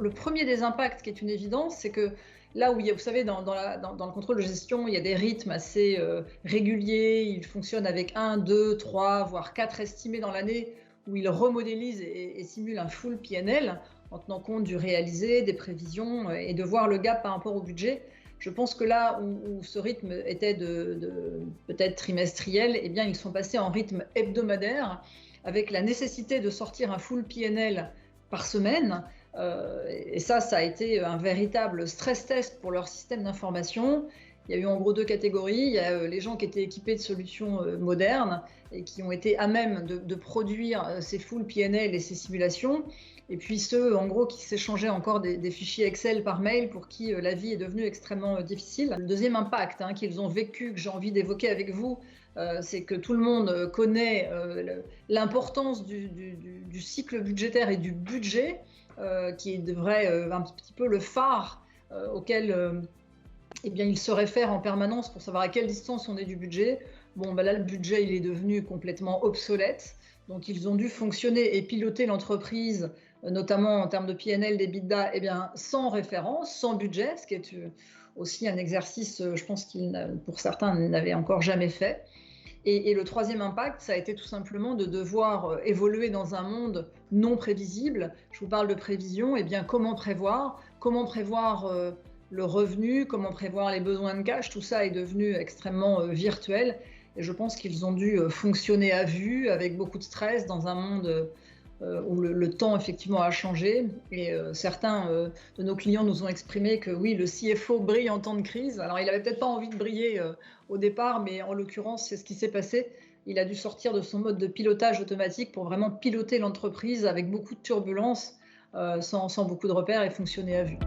le premier des impacts qui est une évidence, c'est que là où il y a, vous savez, dans le contrôle de gestion, il y a des rythmes assez réguliers, ils fonctionnent avec 1, 2, 3, voire 4 estimés dans l'année, où ils remodélisent et simulent un full PNL en tenant compte du réalisé, des prévisions et de voir le gap par rapport au budget. Je pense que là où ce rythme était peut-être trimestriel, eh bien, ils sont passés en rythme hebdomadaire avec la nécessité de sortir un full PNL par semaine. Et ça a été un véritable stress test pour leur système d'information. Il y a eu en gros 2 catégories. Il y a les gens qui étaient équipés de solutions modernes et qui ont été à même de produire ces full PNL et ces simulations. Et puis ceux, en gros, qui s'échangeaient encore des fichiers Excel par mail pour qui la vie est devenue extrêmement difficile. Le deuxième impact qu'ils ont vécu, que j'ai envie d'évoquer avec vous, c'est que tout le monde connaît l'importance du cycle budgétaire et du budget, qui devrait un petit peu le phare auquel eh bien, il se réfère en permanence pour savoir à quelle distance on est du budget. Bon, là, le budget, il est devenu complètement obsolète. Donc, ils ont dû fonctionner et piloter l'entreprise, notamment en termes de PNL, d'EBITDA, eh bien, sans référence, sans budget, ce qui est aussi un exercice, je pense qu'ils, pour certains, n'avaient encore jamais fait. Et le troisième impact, ça a été tout simplement de devoir évoluer dans un monde non prévisible. Je vous parle de prévision, eh bien, comment prévoir le revenu, comment prévoir les besoins de cash, tout ça est devenu extrêmement virtuel. Et je pense qu'ils ont dû fonctionner à vue, avec beaucoup de stress, dans un monde où le temps effectivement a changé. Et certains de nos clients nous ont exprimé que oui, le CFO brille en temps de crise. Alors il n'avait peut-être pas envie de briller au départ, mais en l'occurrence, c'est ce qui s'est passé. Il a dû sortir de son mode de pilotage automatique pour vraiment piloter l'entreprise avec beaucoup de turbulences, sans beaucoup de repères et fonctionner à vue.